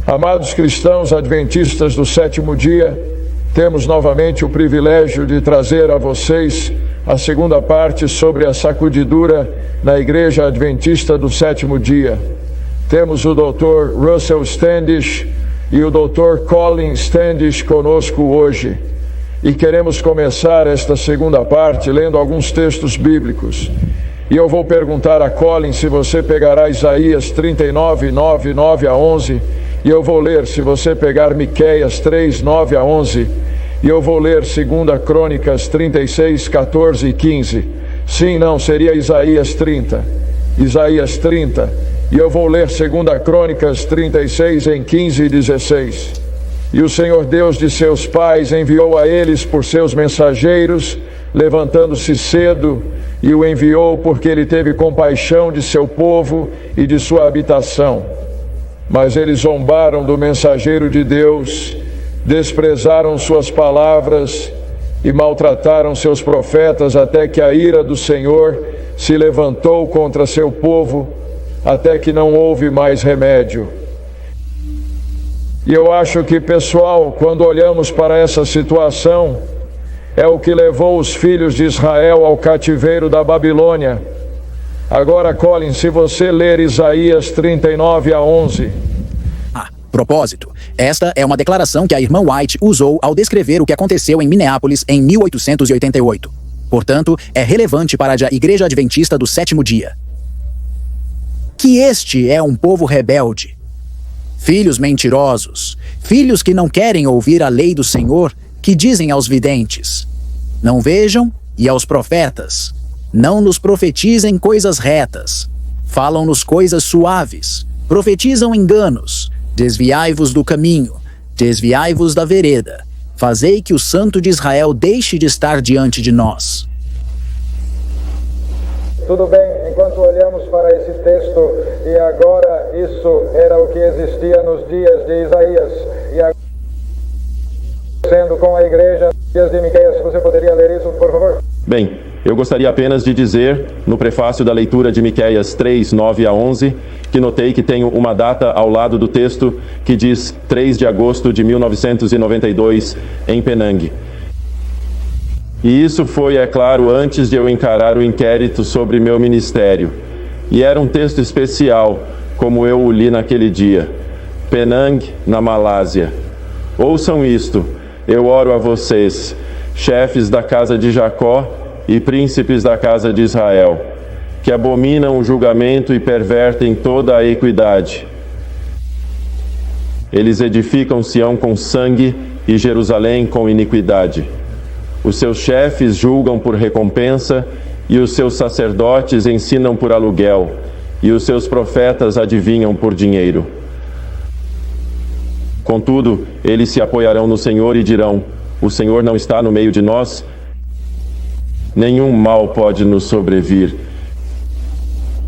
Amados cristãos adventistas do sétimo dia, temos novamente o privilégio de trazer a vocês a segunda parte sobre a sacudidura na Igreja Adventista do sétimo dia. Temos o Dr. Russell Standish e o Dr. Colin Standish conosco hoje. E queremos começar esta segunda parte lendo alguns textos bíblicos. E eu vou perguntar a Colin se você pegará Isaías 39, 9 a 11. E eu vou ler, se você pegar Miqueias 3, 9 a 11. E eu vou ler 2 Crônicas 36, 14 e 15. Sim, não, seria Isaías 30. Isaías 30. E eu vou ler 2 Crônicas 36 em 15 e 16. E o Senhor Deus de seus pais enviou a eles por seus mensageiros, levantando-se cedo, e o enviou porque ele teve compaixão de seu povo e de sua habitação. Mas eles zombaram do mensageiro de Deus, desprezaram suas palavras e maltrataram seus profetas, até que a ira do Senhor se levantou contra seu povo, até que não houve mais remédio. E eu acho que, pessoal, quando olhamos para essa situação, é o que levou os filhos de Israel ao cativeiro da Babilônia. Agora, Colin, se você ler Isaías 39 a 11... Propósito. Esta é uma declaração que a irmã White usou ao descrever o que aconteceu em Minneapolis em 1888. Portanto, é relevante para a Igreja Adventista do sétimo dia. Que este é um povo rebelde. Filhos mentirosos. Filhos que não querem ouvir a lei do Senhor, que dizem aos videntes: não vejam, e aos profetas: não nos profetizem coisas retas. Falam-nos coisas suaves. Profetizam enganos. Desviai-vos do caminho, desviai-vos da vereda, fazei que o Santo de Israel deixe de estar diante de nós. Tudo bem, enquanto olhamos para esse texto, e agora isso era o que existia nos dias de Isaías, e agora sendo com a igreja, nos dias de Miqueias, você poderia ler isso, por favor? Bem, eu gostaria apenas de dizer, no prefácio da leitura de Miqueias 3, 9 a 11, que notei que tenho uma data ao lado do texto que diz 3 de agosto de 1992, em Penang. E isso foi, é claro, antes de eu encarar o inquérito sobre meu ministério. E era um texto especial, como eu o li naquele dia. Penang, na Malásia. Ouçam isto, eu oro a vocês, chefes da casa de Jacó e príncipes da casa de Israel, que abominam o julgamento e pervertem toda a equidade. Eles edificam Sião com sangue e Jerusalém com iniquidade. Os seus chefes julgam por recompensa, e os seus sacerdotes ensinam por aluguel, e os seus profetas adivinham por dinheiro. Contudo, eles se apoiarão no Senhor e dirão: o Senhor não está no meio de nós? Nenhum mal pode nos sobrevir.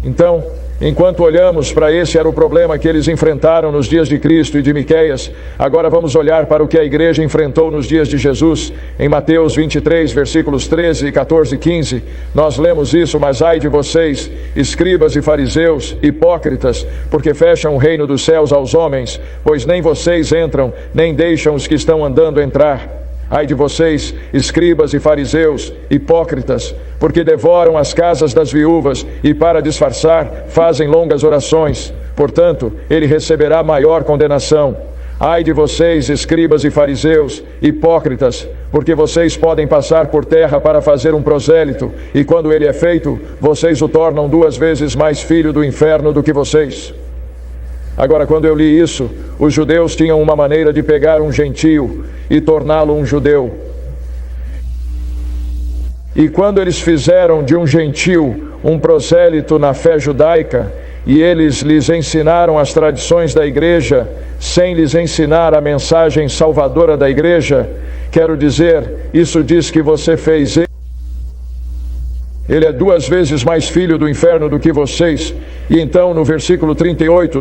Então, enquanto olhamos para esse era o problema que eles enfrentaram nos dias de Cristo e de Miqueias, agora vamos olhar para o que a igreja enfrentou nos dias de Jesus. Em Mateus 23, versículos 13, 14 e 15, nós lemos isso: mas ai de vocês, escribas e fariseus, hipócritas, porque fecham o reino dos céus aos homens, pois nem vocês entram, nem deixam os que estão andando entrar. Ai de vocês, escribas e fariseus, hipócritas, porque devoram as casas das viúvas e, para disfarçar, fazem longas orações. Portanto, ele receberá maior condenação. Ai de vocês, escribas e fariseus, hipócritas, porque vocês podem passar por terra para fazer um prosélito, e quando ele é feito, vocês o tornam 2 vezes mais filho do inferno do que vocês. Agora, quando eu li isso, os judeus tinham uma maneira de pegar um gentio e torná-lo um judeu. E quando eles fizeram de um gentio um prosélito na fé judaica, e eles lhes ensinaram as tradições da igreja, sem lhes ensinar a mensagem salvadora da igreja, quero dizer, isso diz que você fez ele é 2 vezes mais filho do inferno do que vocês. E então, no versículo 38...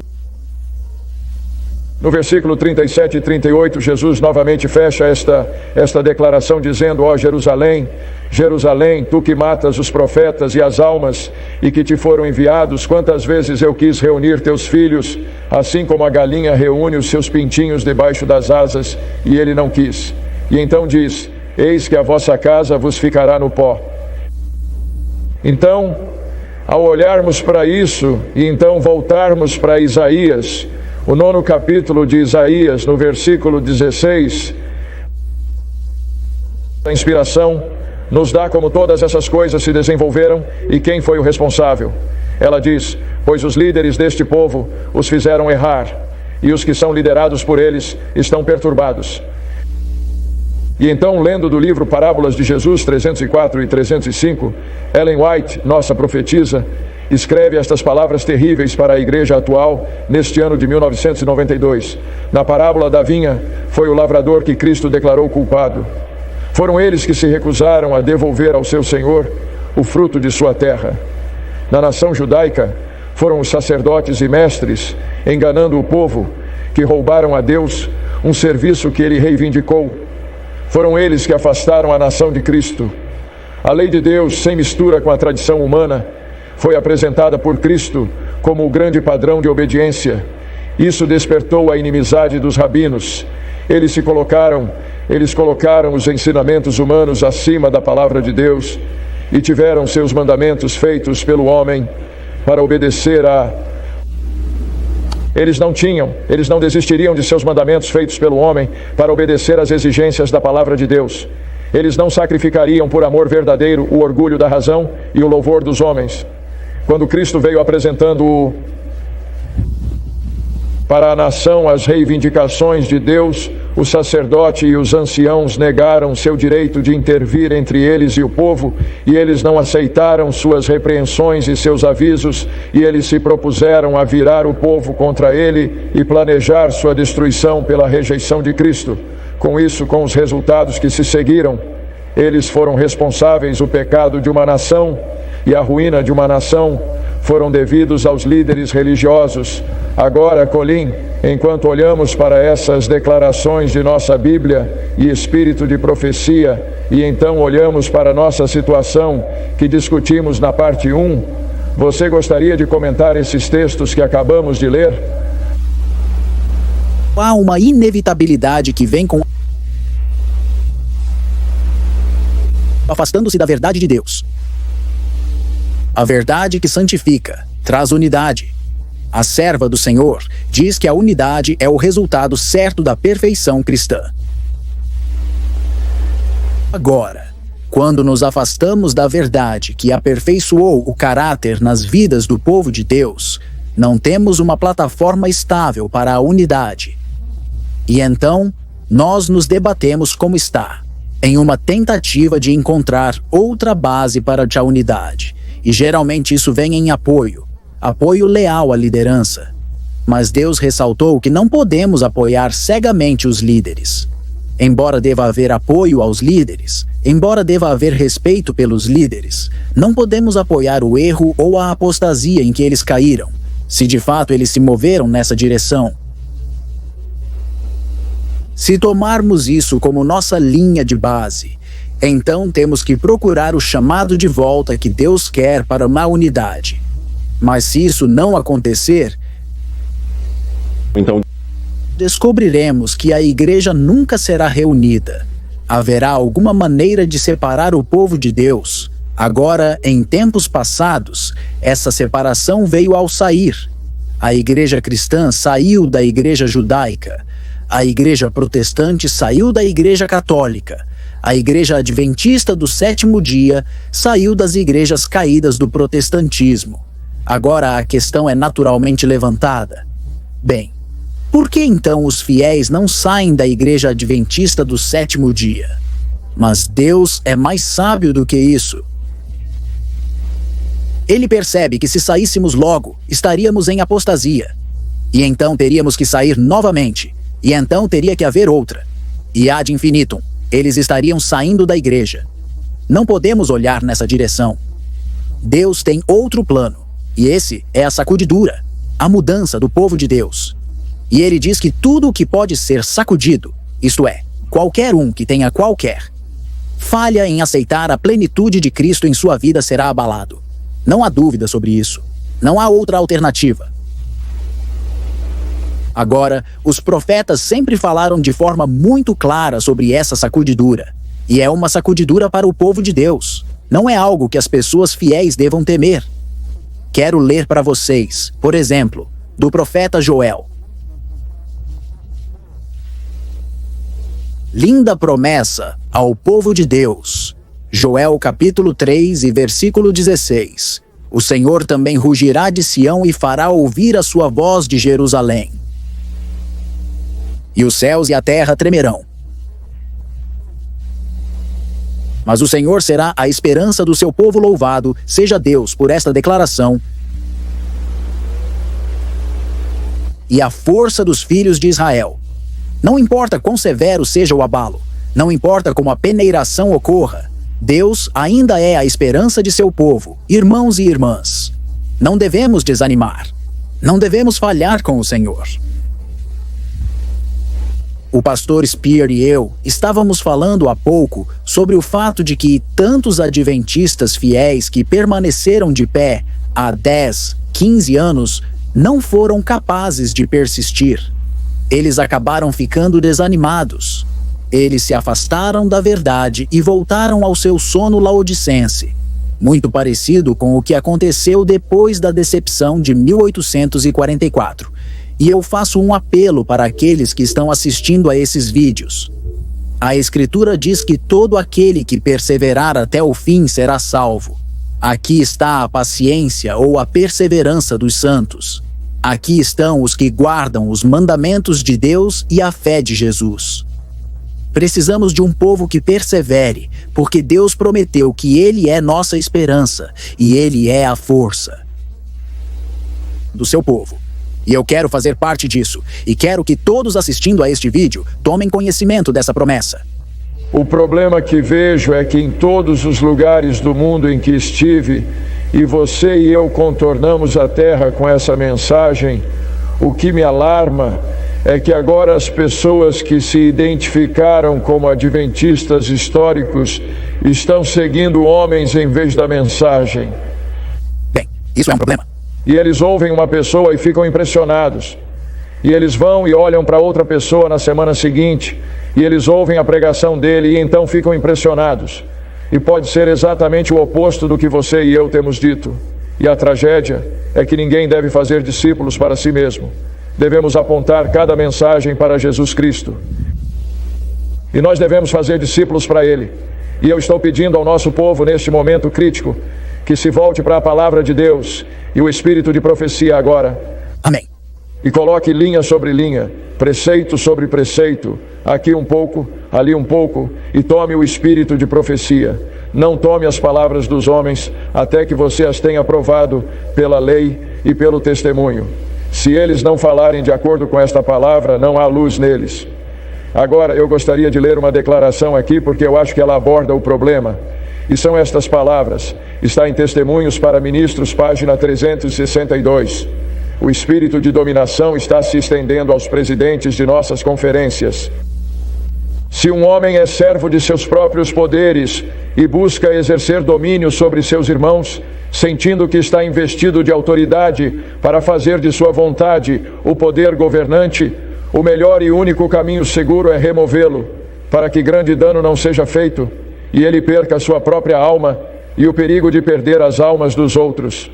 No versículo 37 e 38, Jesus novamente fecha esta declaração dizendo: ó Jerusalém, Jerusalém, tu que matas os profetas e as almas, e que te foram enviados, quantas vezes eu quis reunir teus filhos, assim como a galinha reúne os seus pintinhos debaixo das asas, e ele não quis. E então diz: eis que a vossa casa vos ficará no pó. Então, ao olharmos para isso, e então voltarmos para Isaías, o 9º capítulo de Isaías, no versículo 16, a inspiração nos dá como todas essas coisas se desenvolveram e quem foi o responsável. Ela diz: pois os líderes deste povo os fizeram errar, e os que são liderados por eles estão perturbados. E então, lendo do livro Parábolas de Jesus, 304 e 305, Ellen White, nossa profetisa, escreve estas palavras terríveis para a igreja atual neste ano de 1992. Na parábola da vinha, foi o lavrador que Cristo declarou culpado. Foram eles que se recusaram a devolver ao seu Senhor o fruto de sua terra. Na nação judaica, foram os sacerdotes e mestres, enganando o povo, que roubaram a Deus um serviço que ele reivindicou. Foram eles que afastaram a nação de Cristo. A lei de Deus, sem mistura com a tradição humana, foi apresentada por Cristo como o grande padrão de obediência. Isso despertou a inimizade dos rabinos. Eles colocaram os ensinamentos humanos acima da palavra de Deus e tiveram seus mandamentos feitos pelo homem para obedecer a... Eles não desistiriam de seus mandamentos feitos pelo homem para obedecer às exigências da palavra de Deus. Eles não sacrificariam por amor verdadeiro o orgulho da razão e o louvor dos homens. Quando Cristo veio apresentando para a nação as reivindicações de Deus, o sacerdote e os anciãos negaram seu direito de intervir entre eles e o povo, e eles não aceitaram suas repreensões e seus avisos, e eles se propuseram a virar o povo contra ele e planejar sua destruição pela rejeição de Cristo. Com isso, com os resultados que se seguiram, eles foram responsáveis. O pecado de uma nação e a ruína de uma nação foram devidos aos líderes religiosos. Agora, Colin, enquanto olhamos para essas declarações de nossa Bíblia e espírito de profecia, e então olhamos para nossa situação que discutimos na parte 1, você gostaria de comentar esses textos que acabamos de ler? Há uma inevitabilidade que vem com afastando-se da verdade de Deus. A verdade que santifica, traz unidade. A serva do Senhor diz que a unidade é o resultado certo da perfeição cristã. Agora, quando nos afastamos da verdade que aperfeiçoou o caráter nas vidas do povo de Deus, não temos uma plataforma estável para a unidade. E então, nós nos debatemos como está, em uma tentativa de encontrar outra base para a unidade. E geralmente isso vem em apoio leal à liderança. Mas Deus ressaltou que não podemos apoiar cegamente os líderes. Embora deva haver apoio aos líderes, embora deva haver respeito pelos líderes, não podemos apoiar o erro ou a apostasia em que eles caíram, se de fato eles se moveram nessa direção. Se tomarmos isso como nossa linha de base, então temos que procurar o chamado de volta que Deus quer para uma unidade. Mas se isso não acontecer, então descobriremos que a igreja nunca será reunida. Haverá alguma maneira de separar o povo de Deus. Agora, em tempos passados, essa separação veio ao sair. A igreja cristã saiu da igreja judaica. A igreja protestante saiu da igreja católica. A igreja adventista do sétimo dia saiu das igrejas caídas do protestantismo. Agora a questão é naturalmente levantada. Bem, por que então os fiéis não saem da igreja adventista do sétimo dia? Mas Deus é mais sábio do que isso. Ele percebe que se saíssemos logo, estaríamos em apostasia. E então teríamos que sair novamente. E então teria que haver outra. E ad infinitum, eles estariam saindo da igreja. Não podemos olhar nessa direção. Deus tem outro plano. E esse é a sacudidura, a mudança do povo de Deus. E ele diz que tudo o que pode ser sacudido, isto é, qualquer um que tenha qualquer falha em aceitar a plenitude de Cristo em sua vida será abalado. Não há dúvida sobre isso. Não há outra alternativa. Agora, os profetas sempre falaram de forma muito clara sobre essa sacudidura. E é uma sacudidura para o povo de Deus. Não é algo que as pessoas fiéis devam temer. Quero ler para vocês, por exemplo, do profeta Joel. Linda promessa ao povo de Deus. Joel capítulo 3 e versículo 16. O Senhor também rugirá de Sião e fará ouvir a sua voz de Jerusalém. E os céus e a terra tremerão. Mas o Senhor será a esperança do seu povo louvado, seja Deus por esta declaração, e a força dos filhos de Israel. Não importa quão severo seja o abalo, não importa como a peneiração ocorra, Deus ainda é a esperança de seu povo, irmãos e irmãs. Não devemos desanimar. Não devemos falhar com o Senhor. O pastor Spear e eu estávamos falando há pouco sobre o fato de que tantos adventistas fiéis que permaneceram de pé há 10, 15 anos não foram capazes de persistir. Eles acabaram ficando desanimados. Eles se afastaram da verdade e voltaram ao seu sono laodicense, muito parecido com o que aconteceu depois da decepção de 1844. E eu faço um apelo para aqueles que estão assistindo a esses vídeos. A Escritura diz que todo aquele que perseverar até o fim será salvo. Aqui está a paciência ou a perseverança dos santos. Aqui estão os que guardam os mandamentos de Deus e a fé de Jesus. Precisamos de um povo que persevere, porque Deus prometeu que Ele é nossa esperança e Ele é a força do seu povo. E eu quero fazer parte disso, e quero que todos assistindo a este vídeo tomem conhecimento dessa promessa. O problema que vejo é que em todos os lugares do mundo em que estive, e você e eu contornamos a terra com essa mensagem, o que me alarma é que agora as pessoas que se identificaram como adventistas históricos estão seguindo homens em vez da mensagem. Bem, isso é um problema. E eles ouvem uma pessoa e ficam impressionados. E eles vão e olham para outra pessoa na semana seguinte, e eles ouvem a pregação dele e então ficam impressionados. E pode ser exatamente o oposto do que você e eu temos dito. E a tragédia é que ninguém deve fazer discípulos para si mesmo. Devemos apontar cada mensagem para Jesus Cristo. E nós devemos fazer discípulos para Ele. E eu estou pedindo ao nosso povo neste momento crítico que se volte para a palavra de Deus e o espírito de profecia agora. Amém. E coloque linha sobre linha, preceito sobre preceito, aqui um pouco, ali um pouco, e tome o espírito de profecia. Não tome as palavras dos homens até que você as tenha provado pela lei e pelo testemunho. Se eles não falarem de acordo com esta palavra, não há luz neles. Agora eu gostaria de ler uma declaração aqui porque eu acho que ela aborda o problema. E são estas palavras. Está em Testemunhos para Ministros, página 362. O espírito de dominação está se estendendo aos presidentes de nossas conferências. Se um homem é servo de seus próprios poderes e busca exercer domínio sobre seus irmãos, sentindo que está investido de autoridade para fazer de sua vontade o poder governante, o melhor e único caminho seguro é removê-lo, para que grande dano não seja feito e ele perca a sua própria alma e o perigo de perder as almas dos outros.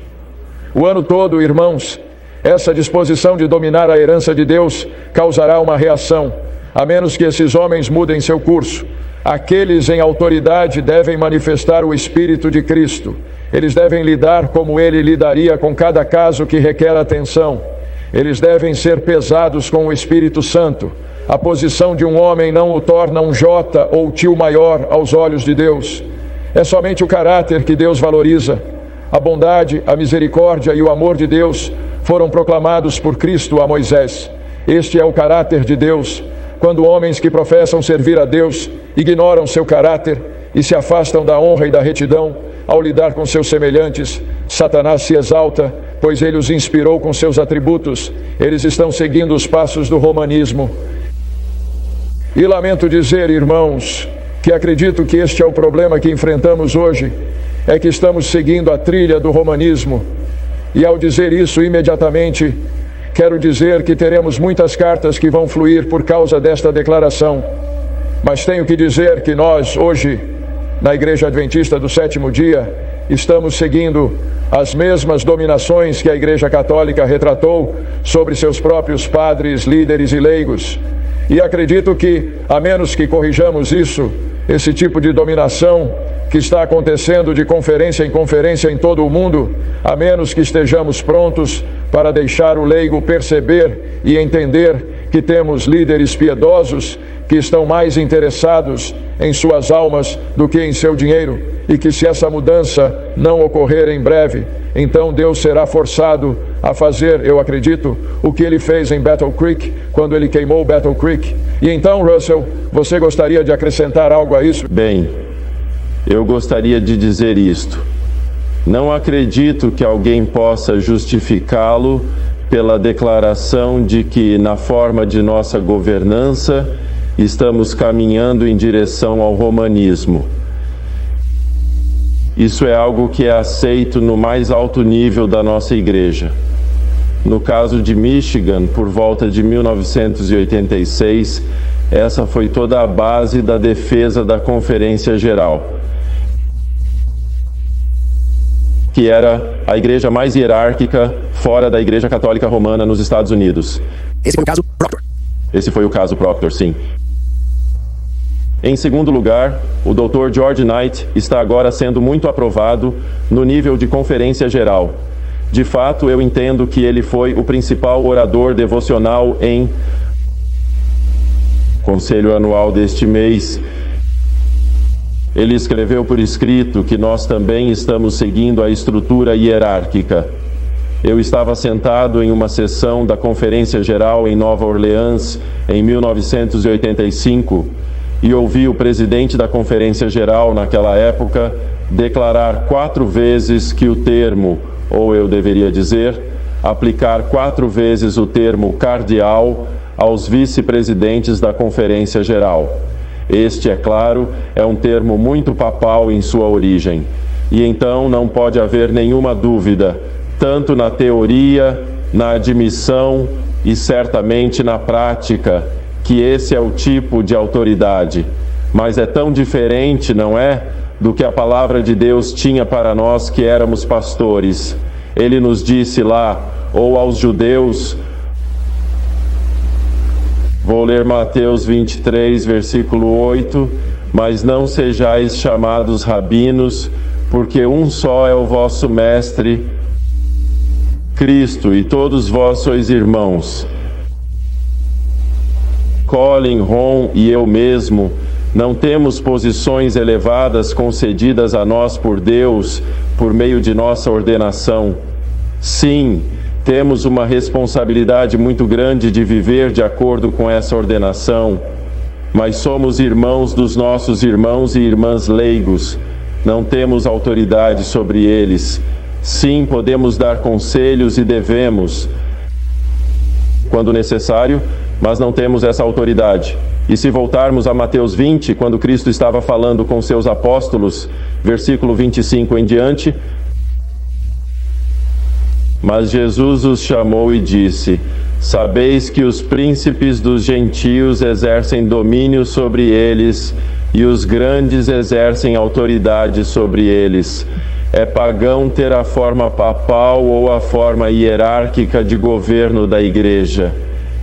O ano todo, irmãos, essa disposição de dominar a herança de Deus causará uma reação, a menos que esses homens mudem seu curso. Aqueles em autoridade devem manifestar o Espírito de Cristo. Eles devem lidar como Ele lidaria com cada caso que requer atenção. Eles devem ser pesados com o Espírito Santo. A posição de um homem não o torna um jota ou tio maior aos olhos de Deus. É somente o caráter que Deus valoriza. A bondade, a misericórdia e o amor de Deus foram proclamados por Cristo a Moisés. Este é o caráter de Deus. Quando homens que professam servir a Deus ignoram seu caráter e se afastam da honra e da retidão ao lidar com seus semelhantes, Satanás se exalta, pois ele os inspirou com seus atributos. Eles estão seguindo os passos do romanismo. E lamento dizer, irmãos, que acredito que este é o problema que enfrentamos hoje, é que estamos seguindo a trilha do romanismo. E ao dizer isso imediatamente, quero dizer que teremos muitas cartas que vão fluir por causa desta declaração. Mas tenho que dizer que nós, hoje, na Igreja Adventista do Sétimo Dia, estamos seguindo as mesmas dominações que a Igreja Católica retratou sobre seus próprios padres, líderes e leigos. E acredito que, a menos que corrijamos isso, esse tipo de dominação que está acontecendo de conferência em conferência em todo o mundo, a menos que estejamos prontos para deixar o leigo perceber e entender que temos líderes piedosos que estão mais interessados em suas almas do que em seu dinheiro, e que se essa mudança não ocorrer em breve, então Deus será forçado a fazer, eu acredito, o que ele fez em Battle Creek, quando ele queimou Battle Creek. E então, Russell, você gostaria de acrescentar algo a isso? Bem, eu gostaria de dizer isto. Não acredito que alguém possa justificá-lo pela declaração de que, na forma de nossa governança, estamos caminhando em direção ao romanismo. Isso é algo que é aceito no mais alto nível da nossa igreja. No caso de Michigan, por volta de 1986, essa foi toda a base da defesa da Conferência Geral, que era a igreja mais hierárquica fora da Igreja Católica Romana nos Estados Unidos. Esse foi o caso Proctor. Esse foi o caso Proctor, sim. Em segundo lugar, o Dr. George Knight está agora sendo muito aprovado no nível de Conferência Geral. De fato, eu entendo que ele foi o principal orador devocional em Conselho Anual deste mês. Ele escreveu por escrito que nós também estamos seguindo a estrutura hierárquica. Eu estava sentado em uma sessão da Conferência Geral em Nova Orleans em 1985 e ouvi o presidente da Conferência Geral naquela época declarar 4 vezes que o termo, ou eu deveria dizer, aplicar 4 vezes o termo cardeal aos vice-presidentes da Conferência Geral. Este, é claro, é um termo muito papal em sua origem. E então não pode haver nenhuma dúvida, tanto na teoria, na admissão e certamente na prática, que esse é o tipo de autoridade. Mas é tão diferente, não é, do que a palavra de Deus tinha para nós que éramos pastores. Ele nos disse lá, ou aos judeus, vou ler Mateus 23, versículo 8, mas não sejais chamados rabinos, porque um só é o vosso mestre, Cristo, e todos vós sois irmãos. Colin, Ron e eu mesmo não temos posições elevadas concedidas a nós por Deus por meio de nossa ordenação. Sim, temos uma responsabilidade muito grande de viver de acordo com essa ordenação, mas somos irmãos dos nossos irmãos e irmãs leigos. Não temos autoridade sobre eles. Sim, podemos dar conselhos e devemos, quando necessário, mas não temos essa autoridade. E se voltarmos a Mateus 20, quando Cristo estava falando com seus apóstolos, versículo 25 em diante, mas Jesus os chamou e disse: sabeis que os príncipes dos gentios exercem domínio sobre eles, e os grandes exercem autoridade sobre eles. É pagão ter a forma papal ou a forma hierárquica de governo da igreja.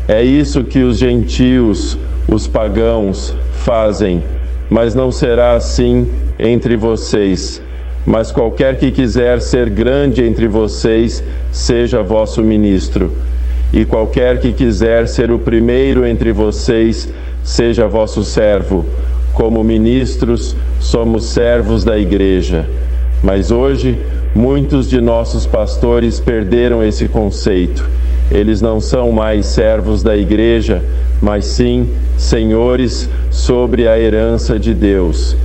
É isso que os gentios, os pagãos, fazem, mas não será assim entre vocês. Mas qualquer que quiser ser grande entre vocês, seja vosso ministro. E qualquer que quiser ser o primeiro entre vocês, seja vosso servo. Como ministros, somos servos da igreja. Mas hoje, muitos de nossos pastores perderam esse conceito. Eles não são mais servos da igreja, mas sim senhores sobre a herança de Deus.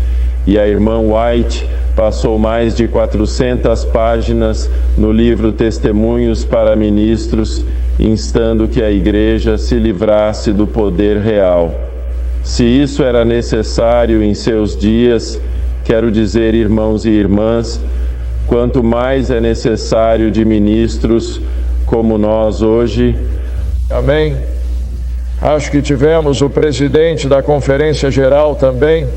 E a irmã White passou mais de 400 páginas no livro Testemunhos para Ministros, instando que a igreja se livrasse do poder real. Se isso era necessário em seus dias, quero dizer, irmãos e irmãs, quanto mais é necessário de ministros como nós hoje. Amém. Acho que tivemos o presidente da Conferência Geral também,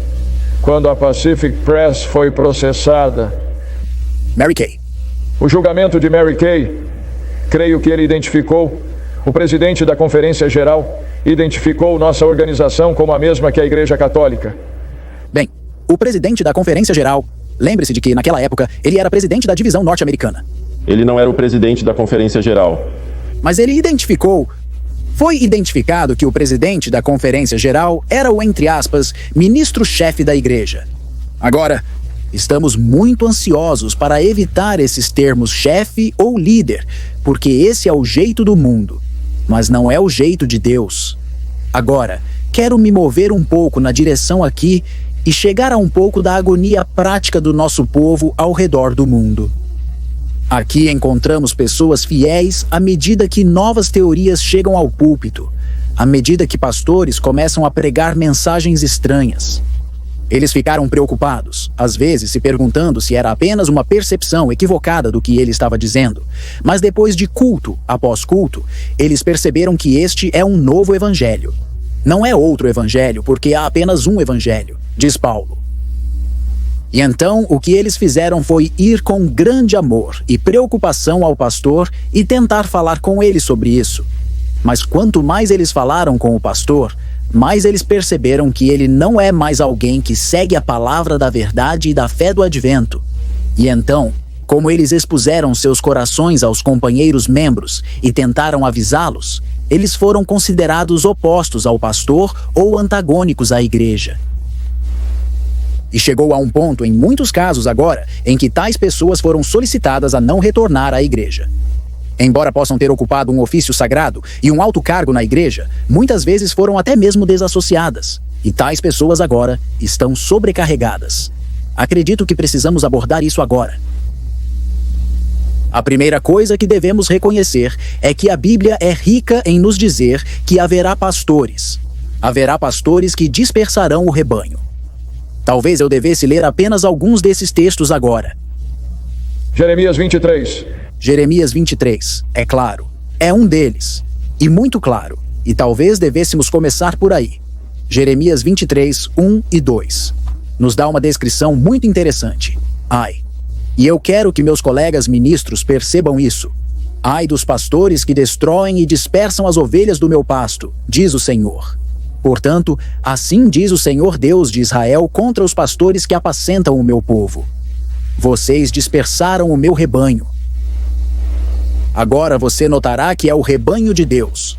quando a Pacific Press foi processada. Mary Kay. O julgamento de Mary Kay, creio que ele identificou, o presidente da Conferência Geral identificou nossa organização como a mesma que a Igreja Católica. Bem, o presidente da Conferência Geral, lembre-se de que naquela época ele era presidente da divisão norte-americana. Ele não era o presidente da Conferência Geral. Mas ele foi identificado que o presidente da Conferência Geral era o, entre aspas, ministro-chefe da igreja. Agora, estamos muito ansiosos para evitar esses termos chefe ou líder, porque esse é o jeito do mundo, mas não é o jeito de Deus. Agora, quero me mover um pouco na direção aqui e chegar a um pouco da agonia prática do nosso povo ao redor do mundo. Aqui encontramos pessoas fiéis à medida que novas teorias chegam ao púlpito, à medida que pastores começam a pregar mensagens estranhas. Eles ficaram preocupados, às vezes se perguntando se era apenas uma percepção equivocada do que ele estava dizendo. Mas depois de culto após culto, eles perceberam que este é um novo evangelho. Não é outro evangelho, porque há apenas um evangelho, diz Paulo. E então o que eles fizeram foi ir com grande amor e preocupação ao pastor e tentar falar com ele sobre isso. Mas quanto mais eles falaram com o pastor, mais eles perceberam que ele não é mais alguém que segue a palavra da verdade e da fé do advento. E então, como eles expuseram seus corações aos companheiros membros e tentaram avisá-los, eles foram considerados opostos ao pastor ou antagônicos à igreja. E chegou a um ponto, em muitos casos agora, em que tais pessoas foram solicitadas a não retornar à igreja. Embora possam ter ocupado um ofício sagrado e um alto cargo na igreja, muitas vezes foram até mesmo desassociadas. E tais pessoas agora estão sobrecarregadas. Acredito que precisamos abordar isso agora. A primeira coisa que devemos reconhecer é que a Bíblia é rica em nos dizer que haverá pastores. Haverá pastores que dispersarão o rebanho. Talvez eu devesse ler apenas alguns desses textos agora. Jeremias 23. Jeremias 23, é claro. É um deles. E muito claro. E talvez devêssemos começar por aí. Jeremias 23, 1 e 2. Nos dá uma descrição muito interessante. Ai. E eu quero que meus colegas ministros percebam isso. Ai dos pastores que destroem e dispersam as ovelhas do meu pasto, diz o Senhor. Portanto, assim diz o Senhor Deus de Israel contra os pastores que apacentam o meu povo. Vocês dispersaram o meu rebanho. Agora você notará que é o rebanho de Deus.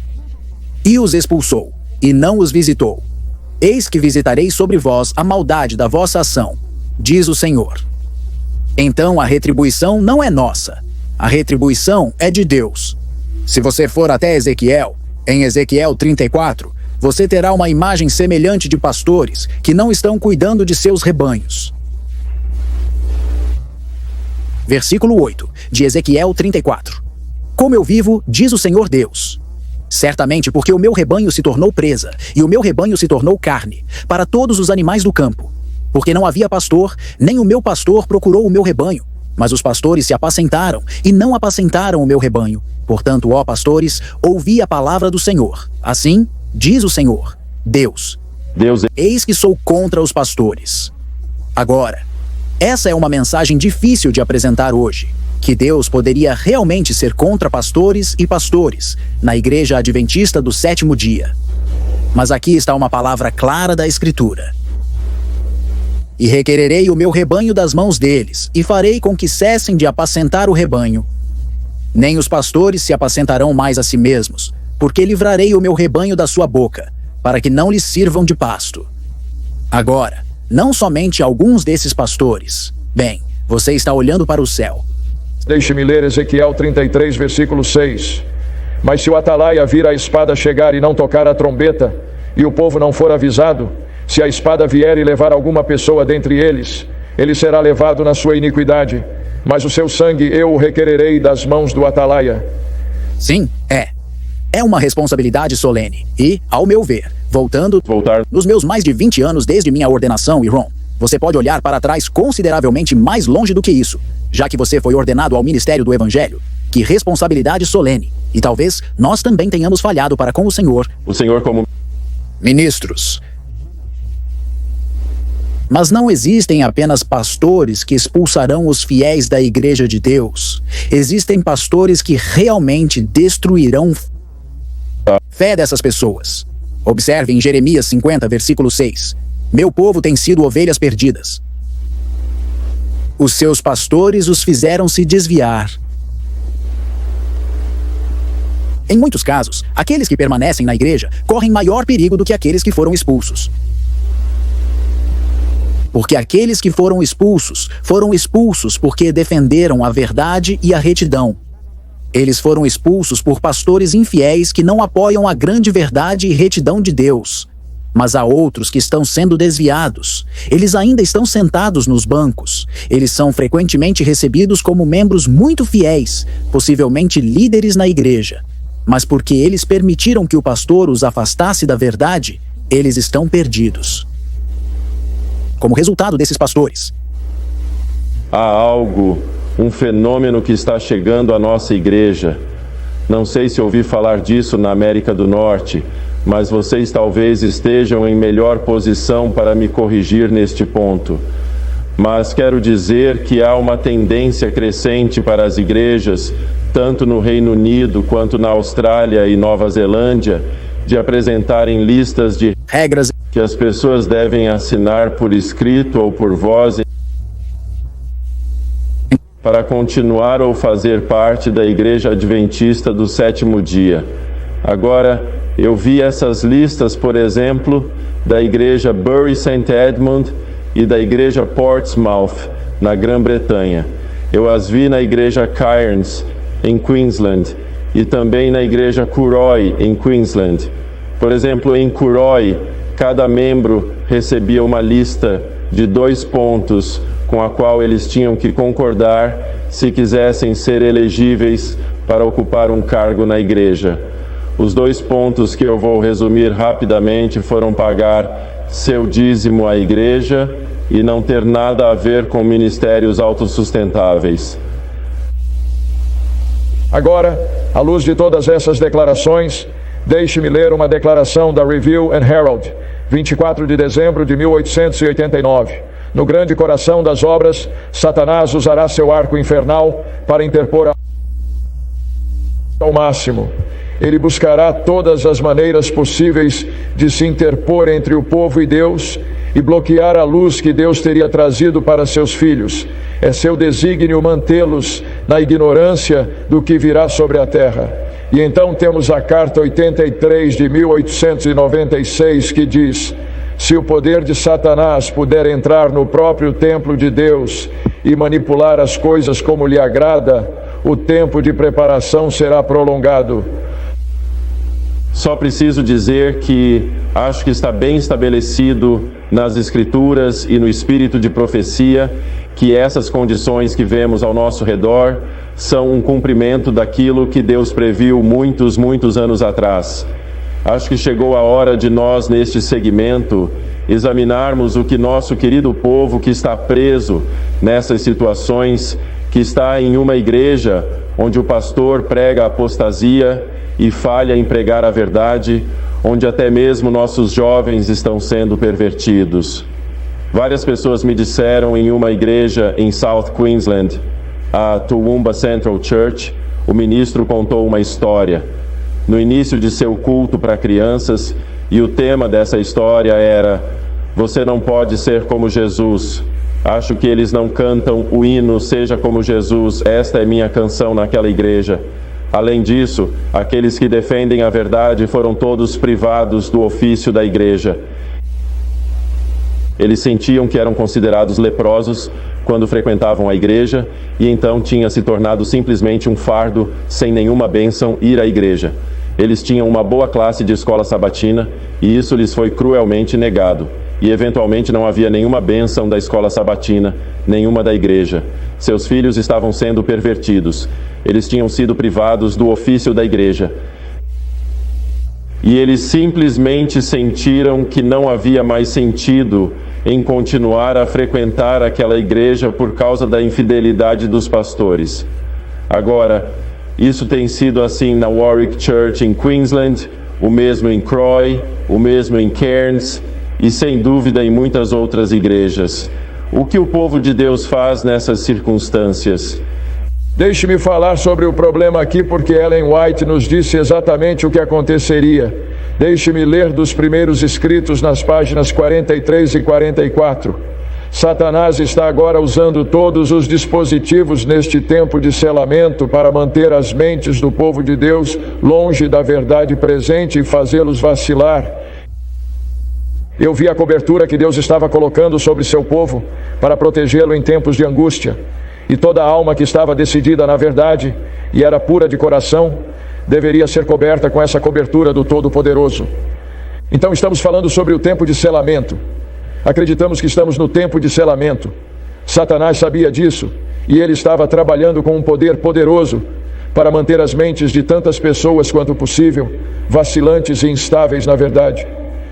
E os expulsou, e não os visitou. Eis que visitarei sobre vós a maldade da vossa ação, diz o Senhor. Então a retribuição não é nossa. A retribuição é de Deus. Se você for até Ezequiel, em Ezequiel 34, você terá uma imagem semelhante de pastores que não estão cuidando de seus rebanhos. Versículo 8, de Ezequiel 34. Como eu vivo, diz o Senhor Deus. Certamente porque o meu rebanho se tornou presa, e o meu rebanho se tornou carne, para todos os animais do campo. Porque não havia pastor, nem o meu pastor procurou o meu rebanho. Mas os pastores se apacentaram, e não apacentaram o meu rebanho. Portanto, ó pastores, ouvi a palavra do Senhor. Assim, diz o Senhor, Deus. Eis que sou contra os pastores. Agora, essa é uma mensagem difícil de apresentar hoje. Que Deus poderia realmente ser contra pastores e pastores na Igreja Adventista do Sétimo Dia. Mas aqui está uma palavra clara da Escritura. E requererei o meu rebanho das mãos deles, e farei com que cessem de apacentar o rebanho. Nem os pastores se apacentarão mais a si mesmos, porque livrarei o meu rebanho da sua boca, para que não lhes sirvam de pasto. Agora, não somente alguns desses pastores. Bem, você está olhando para o céu. Deixe-me ler Ezequiel 33, versículo 6. Mas se o atalaia vir a espada chegar e não tocar a trombeta, e o povo não for avisado, se a espada vier e levar alguma pessoa dentre eles, ele será levado na sua iniquidade, mas o seu sangue eu o requererei das mãos do atalaia. Sim, é. É uma responsabilidade solene e, ao meu ver, Voltar. Nos meus mais de 20 anos desde minha ordenação, Ron, você pode olhar para trás consideravelmente mais longe do que isso, já que você foi ordenado ao ministério do Evangelho. Que responsabilidade solene. E talvez nós também tenhamos falhado para com o Senhor. O Senhor como ministros. Mas não existem apenas pastores que expulsarão os fiéis da Igreja de Deus. Existem pastores que realmente destruirão a fé dessas pessoas. Observe em Jeremias 50, versículo 6. Meu povo tem sido ovelhas perdidas. Os seus pastores os fizeram se desviar. Em muitos casos, aqueles que permanecem na igreja correm maior perigo do que aqueles que foram expulsos. Porque aqueles que foram expulsos porque defenderam a verdade e a retidão. Eles foram expulsos por pastores infiéis que não apoiam a grande verdade e retidão de Deus. Mas há outros que estão sendo desviados. Eles ainda estão sentados nos bancos. Eles são frequentemente recebidos como membros muito fiéis, possivelmente líderes na igreja. Mas porque eles permitiram que o pastor os afastasse da verdade, eles estão perdidos. Como resultado desses pastores, há um fenômeno que está chegando à nossa igreja. Não sei se ouvi falar disso na América do Norte, mas vocês talvez estejam em melhor posição para me corrigir neste ponto. Mas quero dizer que há uma tendência crescente para as igrejas, tanto no Reino Unido quanto na Austrália e Nova Zelândia, de apresentarem listas de regras que as pessoas devem assinar por escrito ou por voz para continuar ou fazer parte da Igreja Adventista do Sétimo Dia. Agora, eu vi essas listas, por exemplo, da Igreja Bury St. Edmund e da Igreja Portsmouth, na Grã-Bretanha. Eu as vi na Igreja Cairns, em Queensland, e também na Igreja Curoi, em Queensland. Por exemplo, em Curoi, cada membro recebia uma lista de 2 pontos com a qual eles tinham que concordar se quisessem ser elegíveis para ocupar um cargo na igreja. Os 2 pontos que eu vou resumir rapidamente foram pagar seu dízimo à igreja e não ter nada a ver com ministérios autossustentáveis. Agora, à luz de todas essas declarações, deixe-me ler uma declaração da Review and Herald, 24 de dezembro de 1889. No grande coração das obras, Satanás usará seu arco infernal para interpor ao máximo. Ele buscará todas as maneiras possíveis de se interpor entre o povo e Deus e bloquear a luz que Deus teria trazido para seus filhos. É seu desígnio mantê-los na ignorância do que virá sobre a terra. E então temos a Carta 83 de 1896 que diz: se o poder de Satanás puder entrar no próprio templo de Deus e manipular as coisas como lhe agrada, o tempo de preparação será prolongado. Só preciso dizer que acho que está bem estabelecido nas Escrituras e no espírito de profecia que essas condições que vemos ao nosso redor são um cumprimento daquilo que Deus previu muitos anos atrás. Acho que chegou a hora de nós, neste segmento, examinarmos o que nosso querido povo que está preso nessas situações, que está em uma igreja onde o pastor prega a apostasia e falha em pregar a verdade, onde até mesmo nossos jovens estão sendo pervertidos. Várias pessoas me disseram em uma igreja em South Queensland, a Toowoomba Central Church, o ministro contou uma história no início de seu culto para crianças, e o tema dessa história era: você não pode ser como Jesus. Acho que eles não cantam o hino Seja como Jesus, esta é minha canção naquela igreja. Além disso, aqueles que defendem a verdade foram todos privados do ofício da igreja. Eles sentiam que eram considerados leprosos quando frequentavam a igreja, e então tinha se tornado simplesmente um fardo, sem nenhuma bênção, ir à igreja. Eles tinham uma boa classe de escola sabatina, e isso lhes foi cruelmente negado. E eventualmente não havia nenhuma bênção da escola sabatina, nenhuma da igreja. Seus filhos estavam sendo pervertidos. Eles tinham sido privados do ofício da igreja. e eles simplesmente sentiram que não havia mais sentido em continuar a frequentar aquela igreja por causa da infidelidade dos pastores. Agora, isso tem sido assim na Warwick Church em Queensland, o mesmo em Croy, o mesmo em Cairns e sem dúvida em muitas outras igrejas. O que o povo de Deus faz nessas circunstâncias? Deixe-me falar sobre o problema aqui, porque Ellen White nos disse exatamente o que aconteceria. Deixe-me ler dos primeiros escritos nas páginas 43 e 44. Satanás está agora usando todos os dispositivos neste tempo de selamento para manter as mentes do povo de Deus longe da verdade presente e fazê-los vacilar. Eu vi a cobertura que Deus estava colocando sobre seu povo para protegê-lo em tempos de angústia. E toda alma que estava decidida na verdade e era pura de coração, deveria ser coberta com essa cobertura do Todo-Poderoso. Então estamos falando sobre o tempo de selamento. Acreditamos que estamos no tempo de selamento. Satanás sabia disso e ele estava trabalhando com um poder poderoso para manter as mentes de tantas pessoas quanto possível vacilantes e instáveis na verdade.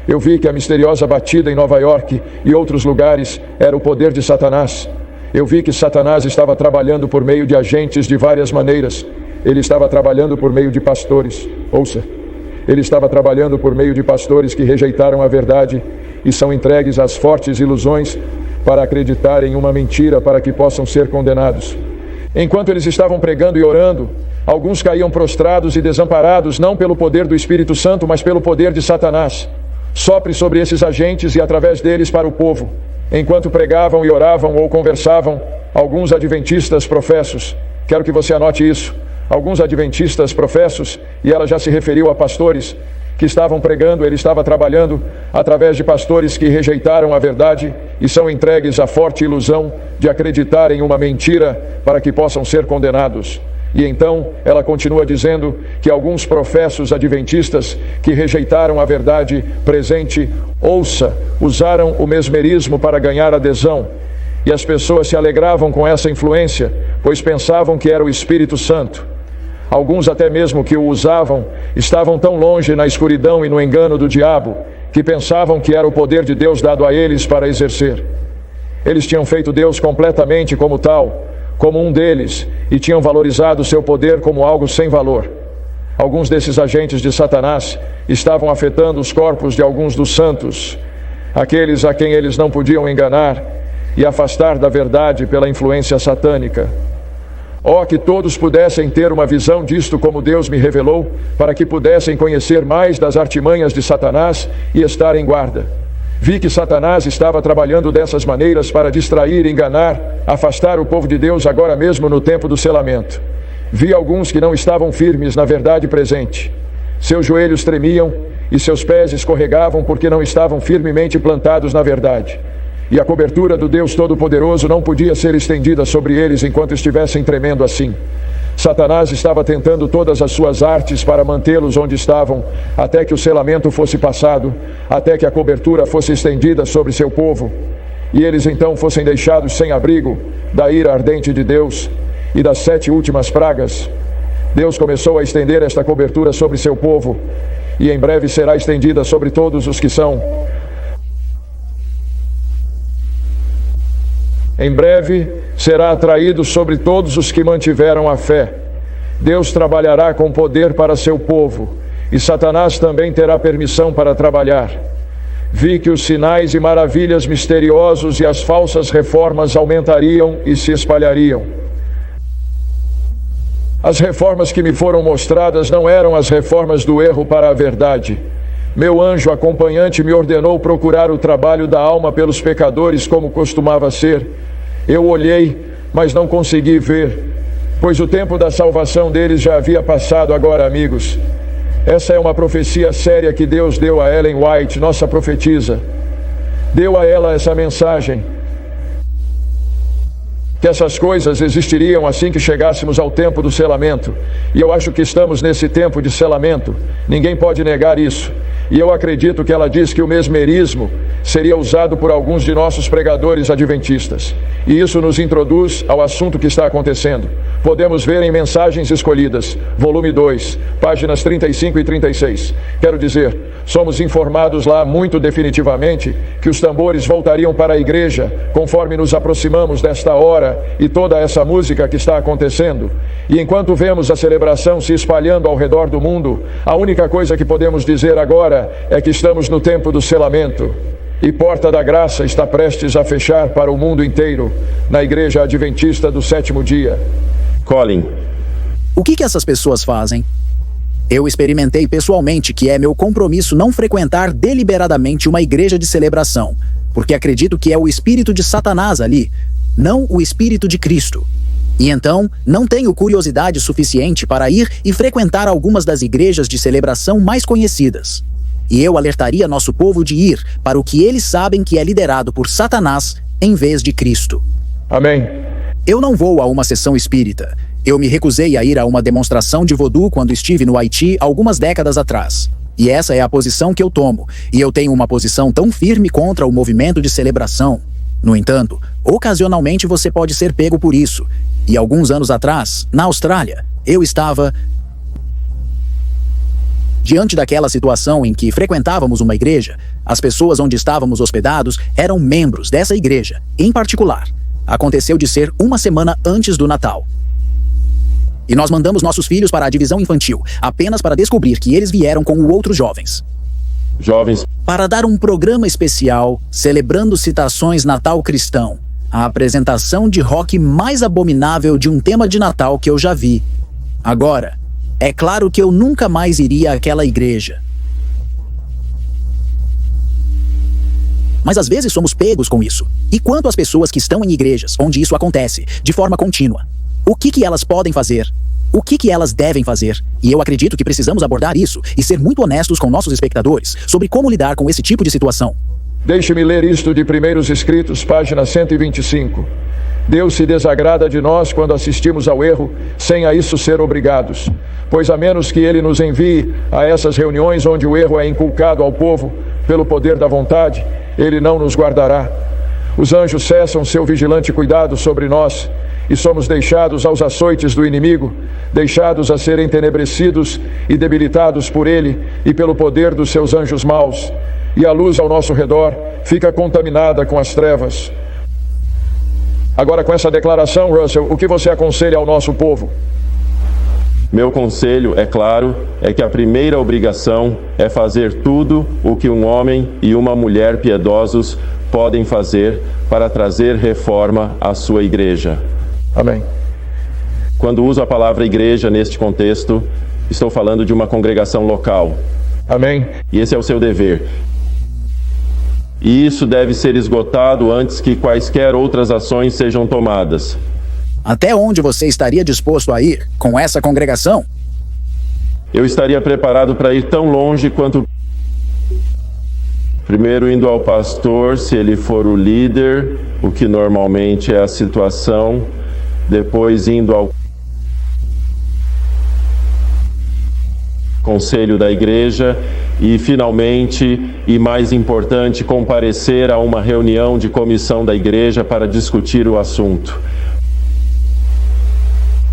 Eu vi que a misteriosa batida em Nova York e outros lugares era o poder de Satanás. Eu vi que Satanás estava trabalhando por meio de agentes de várias maneiras. Ele estava trabalhando por meio de pastores. Ouça, ele estava trabalhando por meio de pastores que rejeitaram a verdade e são entregues às fortes ilusões para acreditar em uma mentira para que possam ser condenados. Enquanto eles estavam pregando e orando, alguns caíam prostrados e desamparados, não pelo poder do Espírito Santo, mas pelo poder de Satanás. Sopre sobre esses agentes e através deles para o povo. Enquanto pregavam e oravam ou conversavam, alguns adventistas professos, quero que você anote isso, alguns adventistas professos, e ela já se referiu a pastores que estavam pregando, ele estava trabalhando através de pastores que rejeitaram a verdade e são entregues à forte ilusão de acreditar em uma mentira para que possam ser condenados. E então ela continua dizendo que alguns professos adventistas que rejeitaram a verdade presente, ouça, usaram o mesmerismo para ganhar adesão. E as pessoas se alegravam com essa influência, pois pensavam que era o Espírito Santo. Alguns até mesmo que o usavam estavam tão longe na escuridão e no engano do diabo, que pensavam que era o poder de Deus dado a eles para exercer. Eles tinham feito Deus completamente como tal, como um deles, e tinham valorizado seu poder como algo sem valor. Alguns desses agentes de Satanás estavam afetando os corpos de alguns dos santos, aqueles a quem eles não podiam enganar e afastar da verdade pela influência satânica. Oh, que todos pudessem ter uma visão disto como Deus me revelou, para que pudessem conhecer mais das artimanhas de Satanás e estar em guarda. Vi que Satanás estava trabalhando dessas maneiras para distrair, enganar, afastar o povo de Deus agora mesmo no tempo do selamento. Vi alguns que não estavam firmes na verdade presente. Seus joelhos tremiam e seus pés escorregavam porque não estavam firmemente plantados na verdade. E a cobertura do Deus Todo-Poderoso não podia ser estendida sobre eles enquanto estivessem tremendo assim. Satanás estava tentando todas as suas artes para mantê-los onde estavam, até que o selamento fosse passado, até que a cobertura fosse estendida sobre seu povo, e eles então fossem deixados sem abrigo da ira ardente de Deus e das 7 últimas pragas. Deus começou a estender esta cobertura sobre seu povo, e em breve será estendida sobre todos os que são. Em breve será atraído sobre todos os que mantiveram a fé. Deus trabalhará com poder para seu povo, e Satanás também terá permissão para trabalhar. Vi que os sinais e maravilhas misteriosos e as falsas reformas aumentariam e se espalhariam. As reformas que me foram mostradas não eram as reformas do erro para a verdade. Meu anjo acompanhante me ordenou procurar o trabalho da alma pelos pecadores como costumava ser. Eu olhei, mas não consegui ver, pois o tempo da salvação deles já havia passado agora, amigos. Essa é uma profecia séria que Deus deu a Ellen White, nossa profetisa. Deu a ela essa mensagem, que essas coisas existiriam assim que chegássemos ao tempo do selamento. E eu acho que estamos nesse tempo de selamento. Ninguém pode negar isso. E eu acredito que ela diz que o mesmerismo seria usado por alguns de nossos pregadores adventistas. E isso nos introduz ao assunto que está acontecendo. Podemos ver em Mensagens Escolhidas, volume 2, páginas 35 e 36. Quero dizer, somos informados lá muito definitivamente que os tambores voltariam para a igreja conforme nos aproximamos desta hora e toda essa música que está acontecendo. E enquanto vemos a celebração se espalhando ao redor do mundo, a única coisa que podemos dizer agora é que estamos no tempo do selamento. E Porta da Graça está prestes a fechar para o mundo inteiro, na Igreja Adventista do Sétimo Dia. Colin. O que essas pessoas fazem? Eu experimentei pessoalmente que é meu compromisso não frequentar deliberadamente uma igreja de celebração, porque acredito que é o espírito de Satanás ali, não o espírito de Cristo. E então, não tenho curiosidade suficiente para ir e frequentar algumas das igrejas de celebração mais conhecidas. E eu alertaria nosso povo de ir para o que eles sabem que é liderado por Satanás em vez de Cristo. Amém. Eu não vou a uma sessão espírita. Eu me recusei a ir a uma demonstração de vodu quando estive no Haiti algumas décadas atrás. E essa é a posição que eu tomo. E eu tenho uma posição tão firme contra o movimento de celebração. No entanto, ocasionalmente você pode ser pego por isso. E alguns anos atrás, na Austrália, eu estava diante daquela situação em que frequentávamos uma igreja. As pessoas onde estávamos hospedados eram membros dessa igreja, em particular. Aconteceu de ser uma semana antes do Natal. E nós mandamos nossos filhos para a divisão infantil, apenas para descobrir que eles vieram com outros jovens. Para dar um programa especial, celebrando citações Natal cristão. A apresentação de rock mais abominável de um tema de Natal que eu já vi. Agora, é claro que eu nunca mais iria àquela igreja. Mas às vezes somos pegos com isso. E quanto às pessoas que estão em igrejas onde isso acontece, de forma contínua? O que elas podem fazer? O que elas devem fazer? E eu acredito que precisamos abordar isso e ser muito honestos com nossos espectadores sobre como lidar com esse tipo de situação. Deixe-me ler isto de Primeiros Escritos, página 125. Deus se desagrada de nós quando assistimos ao erro, sem a isso ser obrigados. Pois a menos que Ele nos envie a essas reuniões onde o erro é inculcado ao povo pelo poder da vontade, Ele não nos guardará. Os anjos cessam seu vigilante cuidado sobre nós e somos deixados aos açoites do inimigo, deixados a ser entenebrecidos e debilitados por Ele e pelo poder dos seus anjos maus. E a luz ao nosso redor fica contaminada com as trevas. Agora, com essa declaração, Russell, o que você aconselha ao nosso povo? Meu conselho, é claro, é que a primeira obrigação é fazer tudo o que um homem e uma mulher piedosos podem fazer para trazer reforma à sua igreja. Amém. Quando uso a palavra igreja neste contexto, estou falando de uma congregação local. Amém. E esse é o seu dever. E isso deve ser esgotado antes que quaisquer outras ações sejam tomadas. Até onde você estaria disposto a ir com essa congregação? Eu estaria preparado para ir tão longe quanto... Primeiro indo ao pastor, se ele for o líder, o que normalmente é a situação. Depois indo ao conselho da igreja. E, finalmente, e mais importante, comparecer a uma reunião de comissão da igreja para discutir o assunto.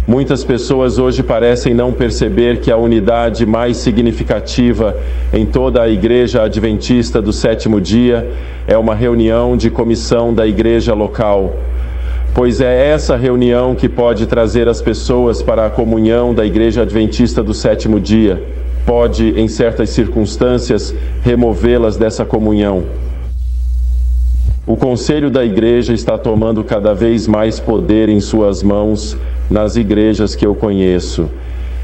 Muitas pessoas hoje parecem não perceber que a unidade mais significativa em toda a igreja adventista do sétimo dia é uma reunião de comissão da igreja local. Pois é essa reunião que pode trazer as pessoas para a comunhão da igreja adventista do sétimo dia. Pode, em certas circunstâncias, removê-las dessa comunhão. O conselho da igreja está tomando cada vez mais poder em suas mãos nas igrejas que eu conheço.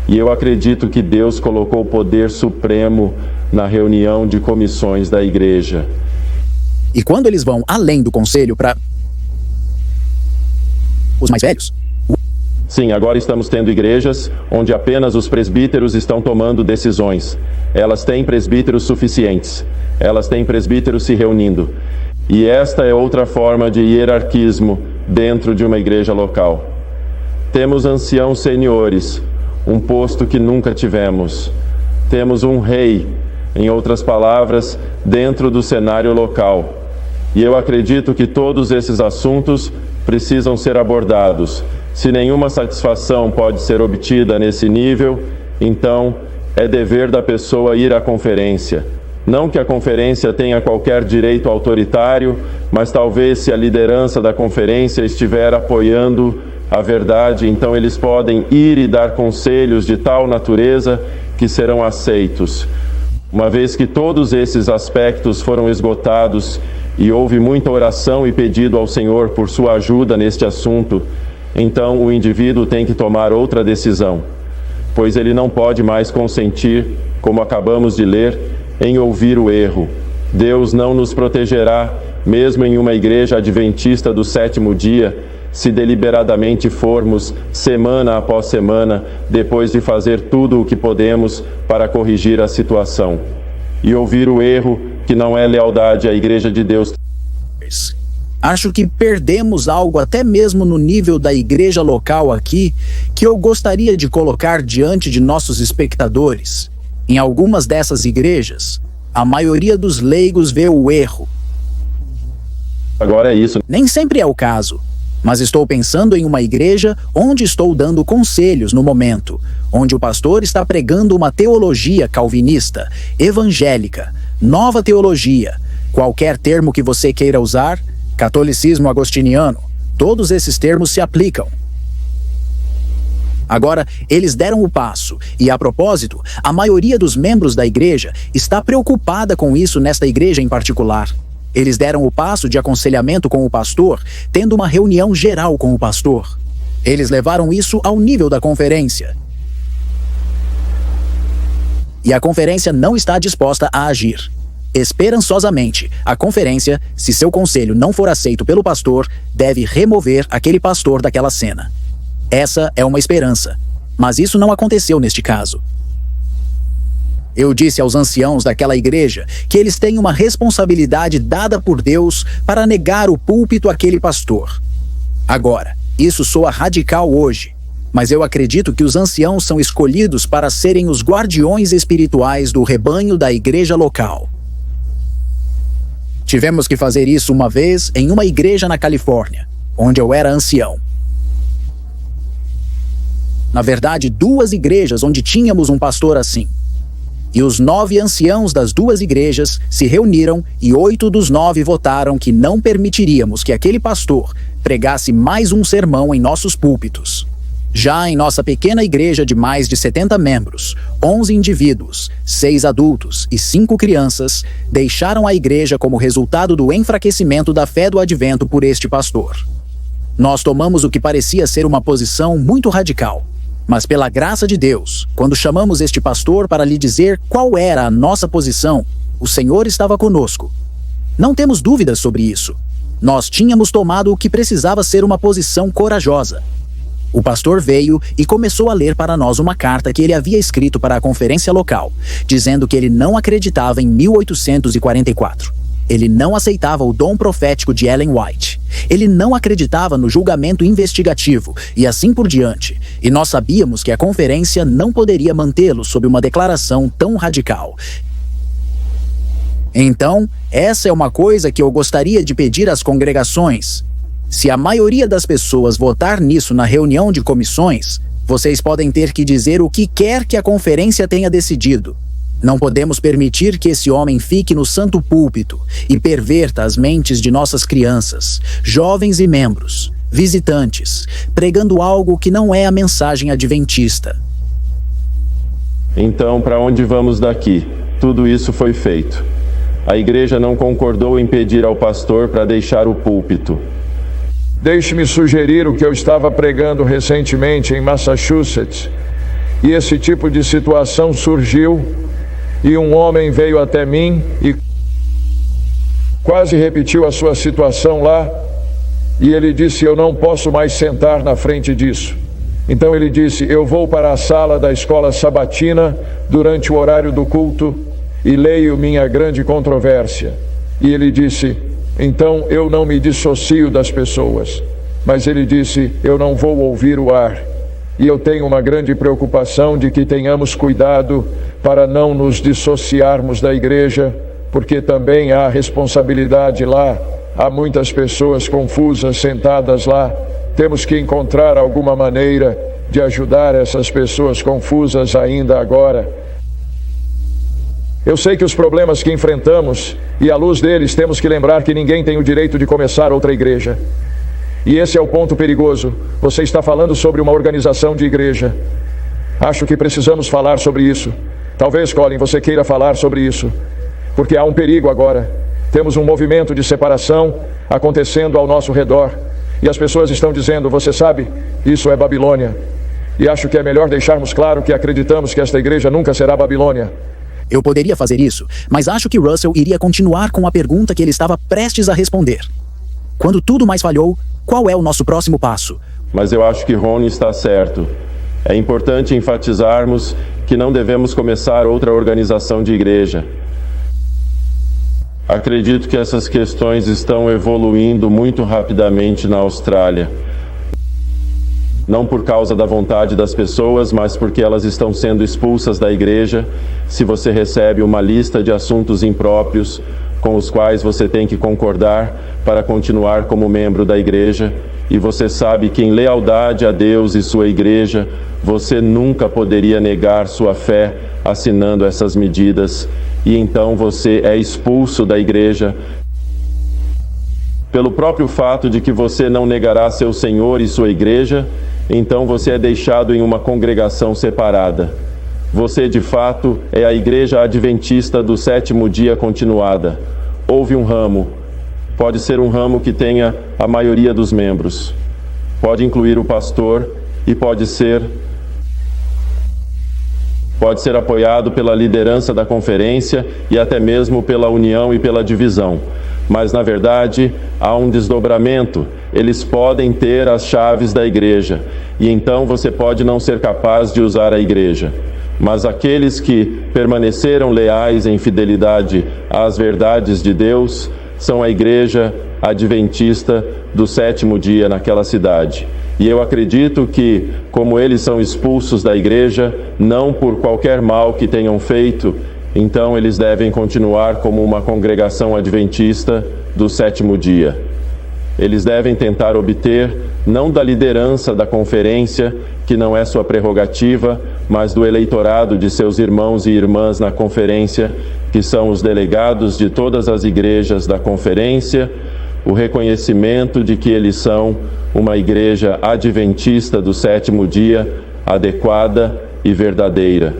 E eu acredito que Deus colocou o poder supremo na reunião de comissões da igreja. E quando eles vão além do conselho para os mais velhos? Sim, agora estamos tendo igrejas onde apenas os presbíteros estão tomando decisões. Elas têm presbíteros suficientes. Elas têm presbíteros se reunindo. E esta é outra forma de hierarquismo dentro de uma igreja local. Temos anciãos seniores, um posto que nunca tivemos. Temos um rei, em outras palavras, dentro do cenário local. E eu acredito que todos esses assuntos precisam ser abordados. Se nenhuma satisfação pode ser obtida nesse nível, então é dever da pessoa ir à conferência. Não que a conferência tenha qualquer direito autoritário, mas talvez se a liderança da conferência estiver apoiando a verdade, então eles podem ir e dar conselhos de tal natureza que serão aceitos. Uma vez que todos esses aspectos foram esgotados e houve muita oração e pedido ao Senhor por sua ajuda neste assunto, então o indivíduo tem que tomar outra decisão, pois ele não pode mais consentir, como acabamos de ler, em ouvir o erro. Deus não nos protegerá, mesmo em uma igreja adventista do sétimo dia, se deliberadamente formos, semana após semana, depois de fazer tudo o que podemos para corrigir a situação. E ouvir o erro, que não é lealdade à igreja de Deus. Acho que perdemos algo até mesmo no nível da igreja local aqui, que eu gostaria de colocar diante de nossos espectadores. Em algumas dessas igrejas, a maioria dos leigos vê o erro. Agora é isso. Nem sempre é o caso, mas estou pensando em uma igreja onde estou dando conselhos no momento, onde o pastor está pregando uma teologia calvinista, evangélica, nova teologia, qualquer termo que você queira usar, catolicismo agostiniano, todos esses termos se aplicam. Agora, eles deram o passo, e a propósito, a maioria dos membros da igreja está preocupada com isso nesta igreja em particular. Eles deram o passo de aconselhamento com o pastor, tendo uma reunião geral com o pastor. Eles levaram isso ao nível da conferência. E a conferência não está disposta a agir. Esperançosamente, a conferência, se seu conselho não for aceito pelo pastor, deve remover aquele pastor daquela cena. Essa é uma esperança, mas isso não aconteceu neste caso. Eu disse aos anciãos daquela igreja que eles têm uma responsabilidade dada por Deus para negar o púlpito àquele pastor. Agora, isso soa radical hoje, mas eu acredito que os anciãos são escolhidos para serem os guardiões espirituais do rebanho da igreja local. Tivemos que fazer isso uma vez em uma igreja na Califórnia, onde eu era ancião. Na verdade, 2 igrejas onde tínhamos um pastor assim. E os 9 anciãos das 2 igrejas se reuniram e 8 dos 9 votaram que não permitiríamos que aquele pastor pregasse mais um sermão em nossos púlpitos. Já em nossa pequena igreja de mais de 70 membros, 11 indivíduos, 6 adultos e 5 crianças deixaram a igreja como resultado do enfraquecimento da fé do advento por este pastor. Nós tomamos o que parecia ser uma posição muito radical. Mas pela graça de Deus, quando chamamos este pastor para lhe dizer qual era a nossa posição, o Senhor estava conosco. Não temos dúvidas sobre isso. Nós tínhamos tomado o que precisava ser uma posição corajosa. O pastor veio e começou a ler para nós uma carta que ele havia escrito para a conferência local, dizendo que ele não acreditava em 1844. Ele não aceitava o dom profético de Ellen White. Ele não acreditava no julgamento investigativo e assim por diante. E nós sabíamos que a conferência não poderia mantê-lo sob uma declaração tão radical. Então, essa é uma coisa que eu gostaria de pedir às congregações. Se a maioria das pessoas votar nisso na reunião de comissões, vocês podem ter que dizer o que quer que a conferência tenha decidido. Não podemos permitir que esse homem fique no santo púlpito e perverta as mentes de nossas crianças, jovens e membros, visitantes, pregando algo que não é a mensagem adventista. Então, para onde vamos daqui? Tudo isso foi feito. A igreja não concordou em pedir ao pastor para deixar o púlpito. Deixe-me sugerir o que eu estava pregando recentemente em Massachusetts. E esse tipo de situação surgiu, e um homem veio até mim e quase repetiu a sua situação lá, e ele disse: eu não posso mais sentar na frente disso. Então ele disse: eu vou para a sala da escola sabatina durante o horário do culto e leio minha grande controvérsia. E ele disse: então eu não me dissocio das pessoas. Mas ele disse: eu não vou ouvir o ar. E eu tenho uma grande preocupação de que tenhamos cuidado para não nos dissociarmos da igreja, porque também há responsabilidade lá, há muitas pessoas confusas sentadas lá. Temos que encontrar alguma maneira de ajudar essas pessoas confusas ainda agora. Eu sei que os problemas que enfrentamos, e à luz deles temos que lembrar que ninguém tem o direito de começar outra igreja. E esse é o ponto perigoso. Você está falando sobre uma organização de igreja. Acho que precisamos falar sobre isso. Talvez, Colin, você queira falar sobre isso, porque há um perigo agora. Temos um movimento de separação acontecendo ao nosso redor. E as pessoas estão dizendo, você sabe, isso é Babilônia. E acho que é melhor deixarmos claro que acreditamos que esta igreja nunca será Babilônia. Eu poderia fazer isso, mas acho que Russell iria continuar com a pergunta que ele estava prestes a responder. Quando tudo mais falhou, qual é o nosso próximo passo? Mas eu acho que Ron está certo. É importante enfatizarmos que não devemos começar outra organização de igreja. Acredito que essas questões estão evoluindo muito rapidamente na Austrália. Não por causa da vontade das pessoas, mas porque elas estão sendo expulsas da igreja. Se você recebe uma lista de assuntos impróprios com os quais você tem que concordar para continuar como membro da igreja, e você sabe que em lealdade a Deus e sua igreja, você nunca poderia negar sua fé assinando essas medidas, e então você é expulso da igreja pelo próprio fato de que você não negará seu Senhor e sua igreja. Então você é deixado em uma congregação separada. Você, de fato, é a Igreja Adventista do Sétimo Dia Continuada. Houve um ramo. Pode ser um ramo que tenha a maioria dos membros. Pode incluir o pastor e pode ser apoiado pela liderança da conferência e até mesmo pela união e pela divisão. Mas, na verdade, há um desdobramento. Eles podem ter as chaves da igreja, e então você pode não ser capaz de usar a igreja. Mas aqueles que permaneceram leais em fidelidade às verdades de Deus são a Igreja Adventista do Sétimo Dia naquela cidade. E eu acredito que, como eles são expulsos da igreja, não por qualquer mal que tenham feito, então eles devem continuar como uma congregação adventista do sétimo dia. Eles devem tentar obter, não da liderança da conferência, que não é sua prerrogativa, mas do eleitorado de seus irmãos e irmãs na conferência, que são os delegados de todas as igrejas da conferência, o reconhecimento de que eles são uma igreja adventista do sétimo dia, adequada e verdadeira.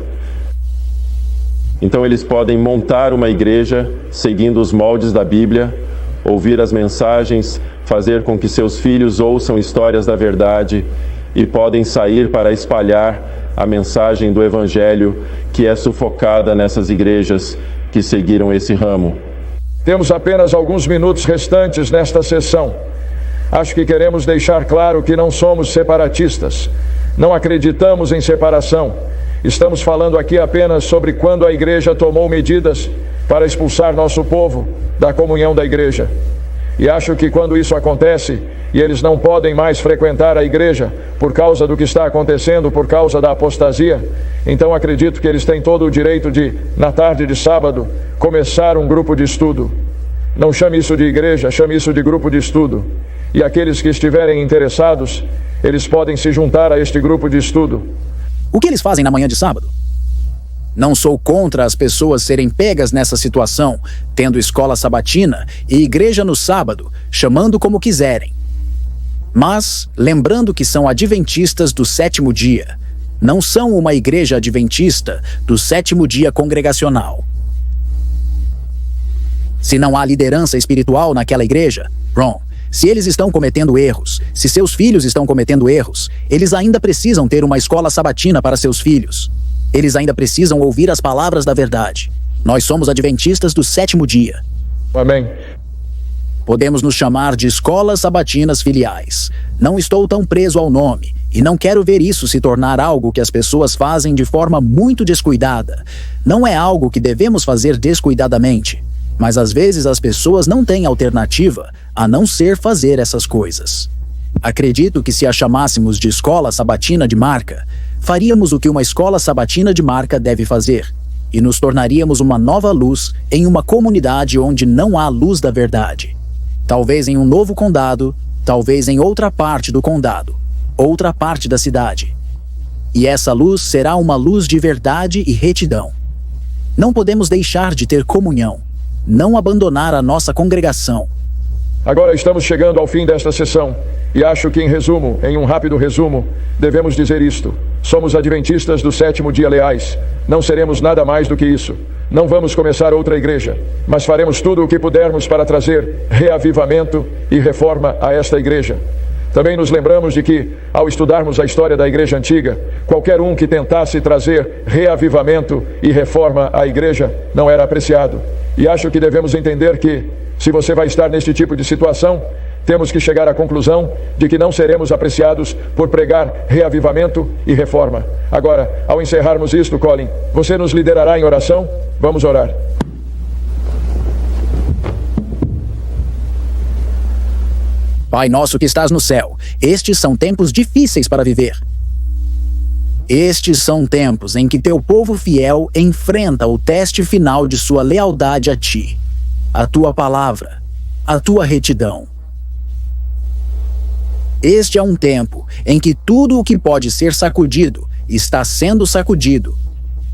Então eles podem montar uma igreja seguindo os moldes da Bíblia, ouvir as mensagens, fazer com que seus filhos ouçam histórias da verdade e podem sair para espalhar a mensagem do Evangelho que é sufocada nessas igrejas que seguiram esse ramo. Temos apenas alguns minutos restantes nesta sessão. Acho que queremos deixar claro que não somos separatistas. Não acreditamos em separação. Estamos falando aqui apenas sobre quando a igreja tomou medidas para expulsar nosso povo da comunhão da igreja. E acho que quando isso acontece e eles não podem mais frequentar a igreja por causa do que está acontecendo, por causa da apostasia, então acredito que eles têm todo o direito de, na tarde de sábado, começar um grupo de estudo. Não chame isso de igreja, chame isso de grupo de estudo. E aqueles que estiverem interessados, eles podem se juntar a este grupo de estudo. O que eles fazem na manhã de sábado? Não sou contra as pessoas serem pegas nessa situação, tendo escola sabatina e igreja no sábado, chamando como quiserem. Mas, lembrando que são adventistas do sétimo dia, não são uma igreja adventista do sétimo dia congregacional. Se não há liderança espiritual naquela igreja, Ron, se eles estão cometendo erros, se seus filhos estão cometendo erros, eles ainda precisam ter uma escola sabatina para seus filhos. Eles ainda precisam ouvir as palavras da verdade. Nós somos adventistas do sétimo dia. Amém. Podemos nos chamar de escolas sabatinas filiais. Não estou tão preso ao nome, e não quero ver isso se tornar algo que as pessoas fazem de forma muito descuidada. Não é algo que devemos fazer descuidadamente, mas às vezes as pessoas não têm alternativa a não ser fazer essas coisas. Acredito que se a chamássemos de escola sabatina de marca, faríamos o que uma escola sabatina de marca deve fazer, e nos tornaríamos uma nova luz em uma comunidade onde não há luz da verdade. Talvez em um novo condado, talvez em outra parte do condado, outra parte da cidade. E essa luz será uma luz de verdade e retidão. Não podemos deixar de ter comunhão, não abandonar a nossa congregação. Agora estamos chegando ao fim desta sessão, e acho que em um rápido resumo, devemos dizer isto: somos adventistas do sétimo dia leais. Não seremos nada mais do que isso. Não vamos começar outra igreja, mas faremos tudo o que pudermos para trazer reavivamento e reforma a esta igreja. Também nos lembramos de que, ao estudarmos a história da igreja antiga, qualquer um que tentasse trazer reavivamento e reforma à igreja não era apreciado. E acho que devemos entender que, se você vai estar neste tipo de situação, temos que chegar à conclusão de que não seremos apreciados por pregar reavivamento e reforma. Agora, ao encerrarmos isto, Colin, você nos liderará em oração? Vamos orar. Pai nosso que estás no céu, estes são tempos difíceis para viver. Estes são tempos em que teu povo fiel enfrenta o teste final de sua lealdade a ti, a tua palavra, a tua retidão. Este é um tempo em que tudo o que pode ser sacudido está sendo sacudido.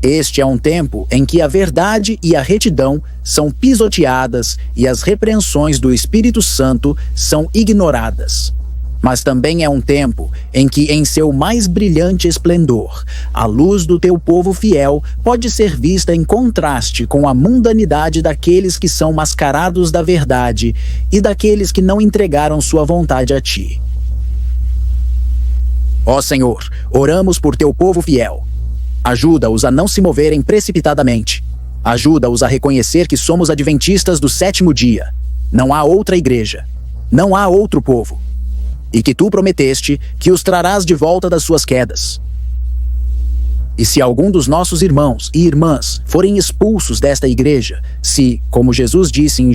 Este é um tempo em que a verdade e a retidão são pisoteadas e as repreensões do Espírito Santo são ignoradas. Mas também é um tempo em que, em seu mais brilhante esplendor, a luz do teu povo fiel pode ser vista em contraste com a mundanidade daqueles que são mascarados da verdade e daqueles que não entregaram sua vontade a ti. Ó Senhor, oramos por teu povo fiel. Ajuda-os a não se moverem precipitadamente. Ajuda-os a reconhecer que somos adventistas do sétimo dia. Não há outra igreja. Não há outro povo. E que tu prometeste que os trarás de volta das suas quedas. E se algum dos nossos irmãos e irmãs forem expulsos desta igreja, se, como Jesus disse em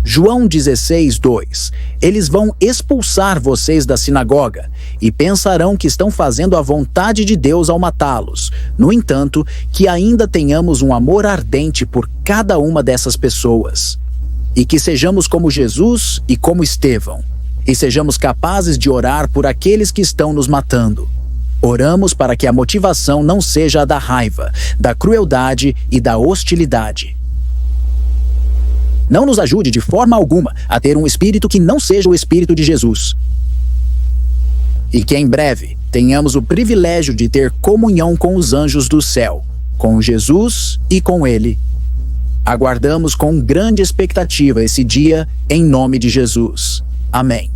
João 16:2, eles vão expulsar vocês da sinagoga e pensarão que estão fazendo a vontade de Deus ao matá-los. No entanto, que ainda tenhamos um amor ardente por cada uma dessas pessoas. E que sejamos como Jesus e como Estevão. E sejamos capazes de orar por aqueles que estão nos matando. Oramos para que a motivação não seja a da raiva, da crueldade e da hostilidade. Não nos ajude de forma alguma a ter um espírito que não seja o espírito de Jesus. E que em breve tenhamos o privilégio de ter comunhão com os anjos do céu, com Jesus e com Ele. Aguardamos com grande expectativa esse dia, em nome de Jesus. Amém.